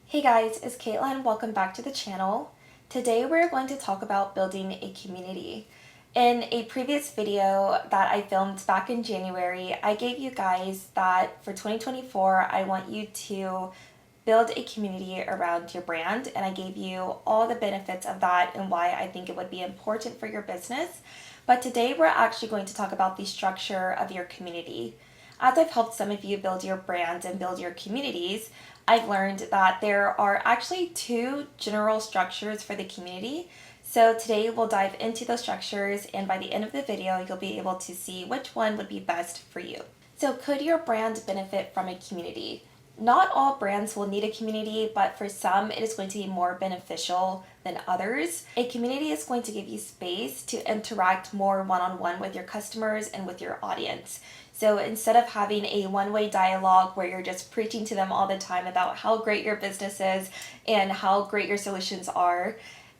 Hey guys, it's Caitlin. Welcome back to the channel. Today we're going to talk about building a community. In a previous video that I filmed back in January, I gave you guys that for 2024, I want you to build a community around your brand, and I gave you all the benefits of that and why I think it would be important for your business. But today we're actually going to talk about the structure of your community. As I've helped some of you build your brand and build your communities, I've learned that there are actually two general structures for the community. So today we'll dive into those structures, and by the end of the video, you'll be able to see which one would be best for you. So could your brand benefit from a community? Not all brands will need a community, but for some, it is going to be more beneficial than others. A community is going to give you space to interact more one-on-one with your customers and with your audience. So instead of having a one-way dialogue where you're just preaching to them all the time about how great your business is and how great your solutions are,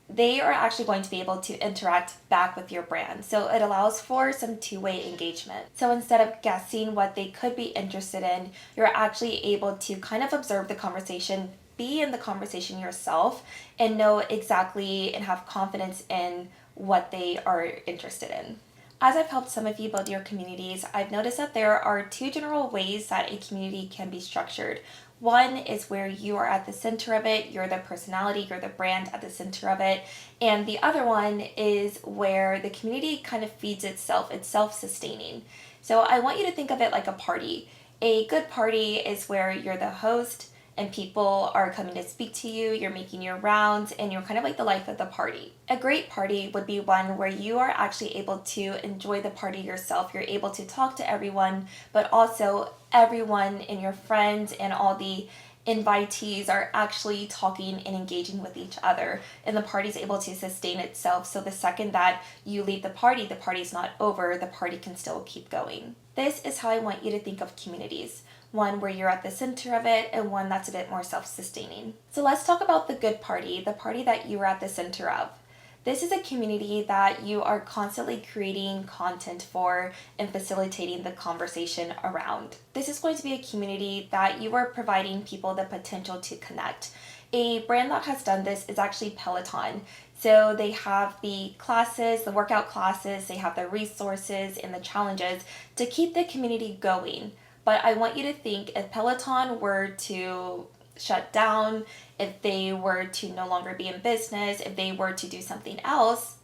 they are actually going to be able to interact back with your brand. So it allows for some two-way engagement. So instead of guessing what they could be interested in, you're actually able to kind of observe the conversation, be in the conversation yourself, and know exactly and have confidence in what they are interested in. As I've helped some of you build your communities, I've noticed that there are two general ways that a community can be structured. One is where you are at the center of it, you're the personality, you're the brand at the center of it. And the other one is where the community kind of feeds itself, it's self-sustaining. So I want you to think of it like a party. A good party is where you're the host and people are coming to speak to you, you're making your rounds, and you're kind of like the life of the party. A great party would be one where you are actually able to enjoy the party yourself. You're able to talk to everyone, but also everyone and your friends and all the invitees are actually talking and engaging with each other, and the party's able to sustain itself. So the second that you leave the party's not over, the party can still keep going. This is how I want you to think of communities. One where you're at the center of it, and one that's a bit more self-sustaining. So let's talk about the good party, the party that you are at the center of. This is a community that you are constantly creating content for and facilitating the conversation around. This is going to be a community that you are providing people the potential to connect. A brand that has done this is actually Peloton. So they have the classes, the workout classes, they have the resources and the challenges to keep the community going. But I want you to think, if Peloton were to shut down, if they were to no longer be in business, if they were to do something else,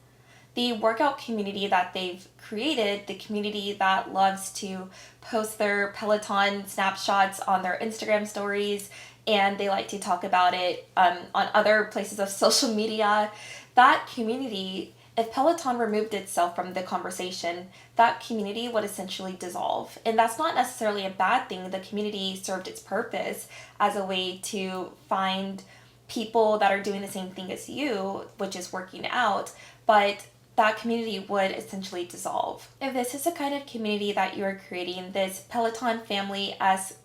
the workout community that they've created, the community that loves to post their Peloton snapshots on their Instagram stories, and they like to talk about it on other places of social media, that community, if Peloton removed itself from the conversation, that community would essentially dissolve. And that's not necessarily a bad thing. The community served its purpose as a way to find people that are doing the same thing as you, which is working out, but that community would essentially dissolve. If this is the kind of community that you are creating, this Peloton family as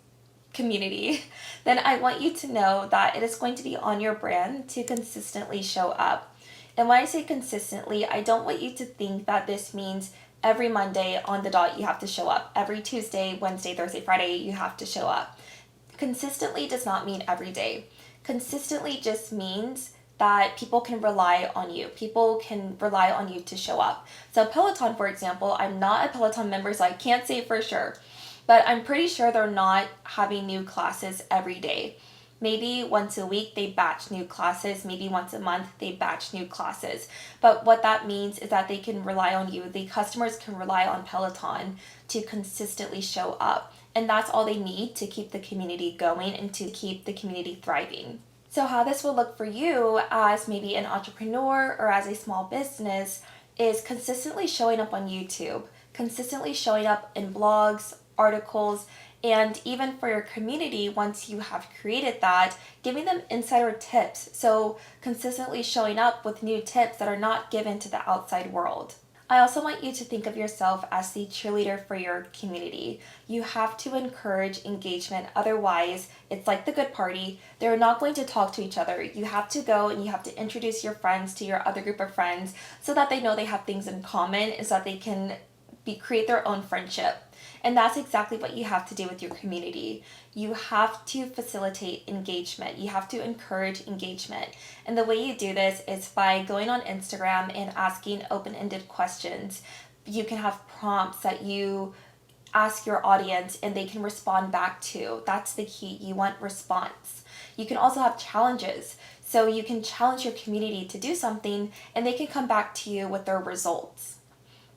community, then I want you to know that it is going to be on your brand to consistently show up. And when I say consistently, I don't want you to think that this means every Monday on the dot you have to show up. Every Tuesday, Wednesday, Thursday, Friday, you have to show up. Consistently does not mean every day. Consistently just means that people can rely on you. People can rely on you to show up. So Peloton, for example, I'm not a Peloton member, so I can't say for sure. But I'm pretty sure they're not having new classes every day. Maybe once a week they batch new classes, maybe once a month they batch new classes. But what that means is that they can rely on you. The customers can rely on Peloton to consistently show up. And that's all they need to keep the community going and to keep the community thriving. So how this will look for you as maybe an entrepreneur or as a small business is consistently showing up on YouTube, consistently showing up in blogs, articles, and even for your community, once you have created that, giving them insider tips. So consistently showing up with new tips that are not given to the outside world. I also want you to think of yourself as the cheerleader for your community. You have to encourage engagement. Otherwise, it's like the good party. They're not going to talk to each other. You have to go and you have to introduce your friends to your other group of friends so that they know they have things in common and so that they can create their own friendship. And that's exactly what you have to do with your community. You have to facilitate engagement. You have to encourage engagement. And the way you do this is by going on Instagram and asking open-ended questions. You can have prompts that you ask your audience and they can respond back to. That's the key. You want response. You can also have challenges. So you can challenge your community to do something and they can come back to you with their results.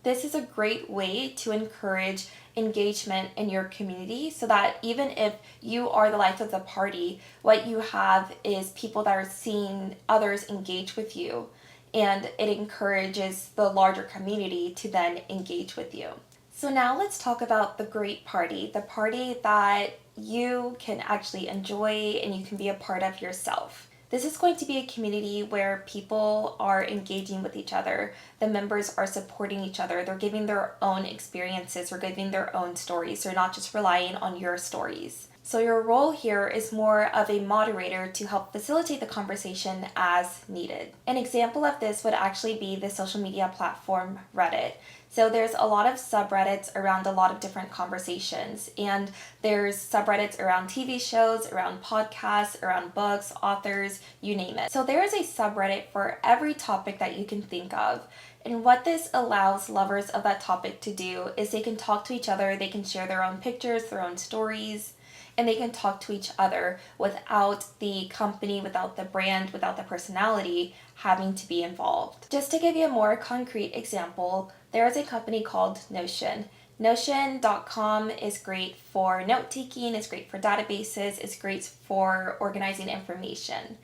This is a great way to encourage engagement in your community so that even if you are the life of the party, what you have is people that are seeing others engage with you, and it encourages the larger community to then engage with you. So now let's talk about the great party, the party that you can actually enjoy and you can be a part of yourself. This is going to be a community where people are engaging with each other. The members are supporting each other. They're giving their own experiences or giving their own stories. They're not just relying on your stories. So your role here is more of a moderator to help facilitate the conversation as needed. An example of this would actually be the social media platform Reddit. So there's a lot of subreddits around a lot of different conversations, and there's subreddits around TV shows, around podcasts, around books, authors, you name it. So there is a subreddit for every topic that you can think of. And what this allows lovers of that topic to do is they can talk to each other, they can share their own pictures, their own stories, and they can talk to each other without the company, without the brand, without the personality having to be involved. Just to give you a more concrete example, there is a company called Notion. Notion.com is great for note-taking, it's great for databases, it's great for organizing information.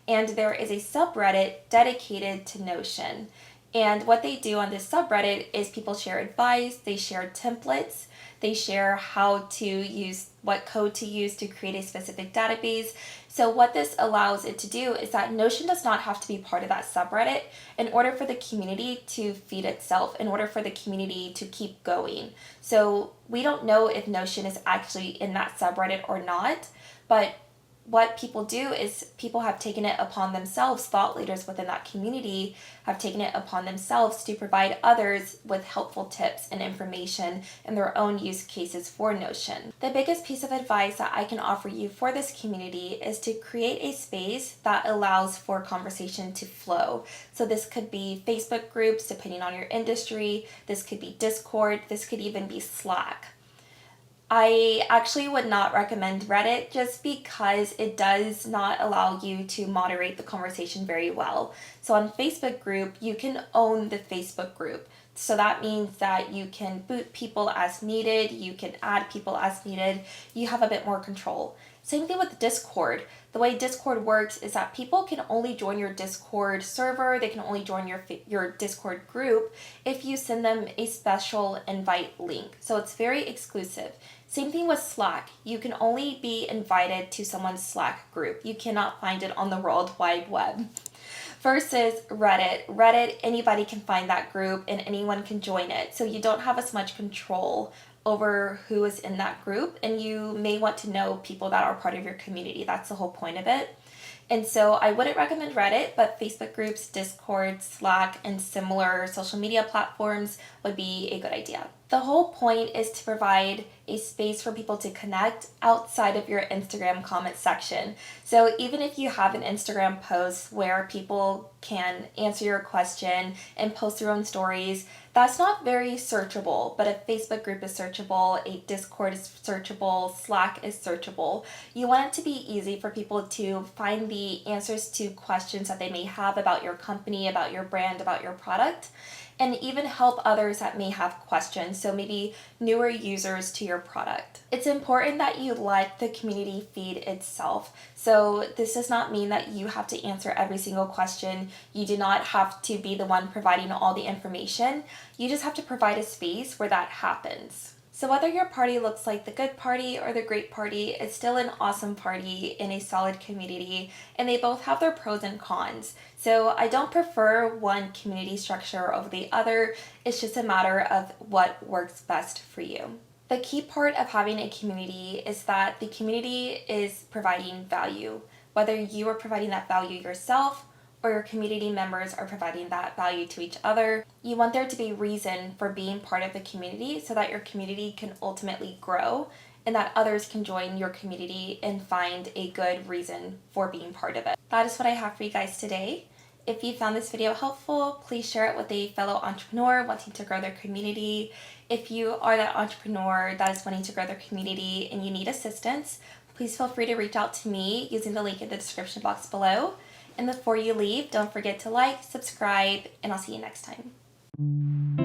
And there is a subreddit dedicated to Notion. And what they do on this subreddit is people share advice, they share templates, they share how to use, what code to use to create a specific database. So what this allows it to do is that Notion does not have to be part of that subreddit in order for the community to feed itself, in order for the community to keep going. So we don't know if Notion is actually in that subreddit or not, but what people do is people have taken it upon themselves, thought leaders within that community have taken it upon themselves to provide others with helpful tips and information in their own use cases for Notion. The biggest piece of advice that I can offer you for this community is to create a space that allows for conversation to flow. So this could be Facebook groups, depending on your industry. This could be Discord. This could even be Slack. I actually would not recommend Reddit just because it does not allow you to moderate the conversation very well. So on Facebook group, you can own the Facebook group. So that means that you can boot people as needed, you can add people as needed, you have a bit more control. Same thing with Discord. The way Discord works is that people can only join your Discord server, they can only join your Discord group if you send them a special invite link. So it's very exclusive. Same thing with Slack. You can only be invited to someone's Slack group. You cannot find it on the World Wide Web. Versus Reddit. Reddit, anybody can find that group and anyone can join it. So you don't have as much control over who is in that group, and you may want to know people that are part of your community. That's the whole point of it. And so I wouldn't recommend Reddit, but Facebook groups, Discord, Slack, and similar social media platforms would be a good idea. The whole point is to provide a space for people to connect outside of your Instagram comment section. So even if you have an Instagram post where people can answer your question and post their own stories, that's not very searchable, but a Facebook group is searchable, a Discord is searchable, Slack is searchable. You want it to be easy for people to find the answers to questions that they may have about your company, about your brand, about your product, and even help others that may have questions, so maybe newer users to your product. It's important that you let the community feed itself. So this does not mean that you have to answer every single question. You do not have to be the one providing all the information. You just have to provide a space where that happens. So whether your party looks like the good party or the great party, it's still an awesome party in a solid community, and they both have their pros and cons. So I don't prefer one community structure over the other. It's just a matter of what works best for you. The key part of having a community is that the community is providing value, whether you are providing that value yourself or your community members are providing that value to each other. You want there to be reason for being part of the community so that your community can ultimately grow and that others can join your community and find a good reason for being part of it. That is what I have for you guys today. If you found this video helpful, please share it with a fellow entrepreneur wanting to grow their community. If you are that entrepreneur that is wanting to grow their community and you need assistance, please feel free to reach out to me using the link in the description box below. And before you leave, don't forget to like, subscribe, and I'll see you next time.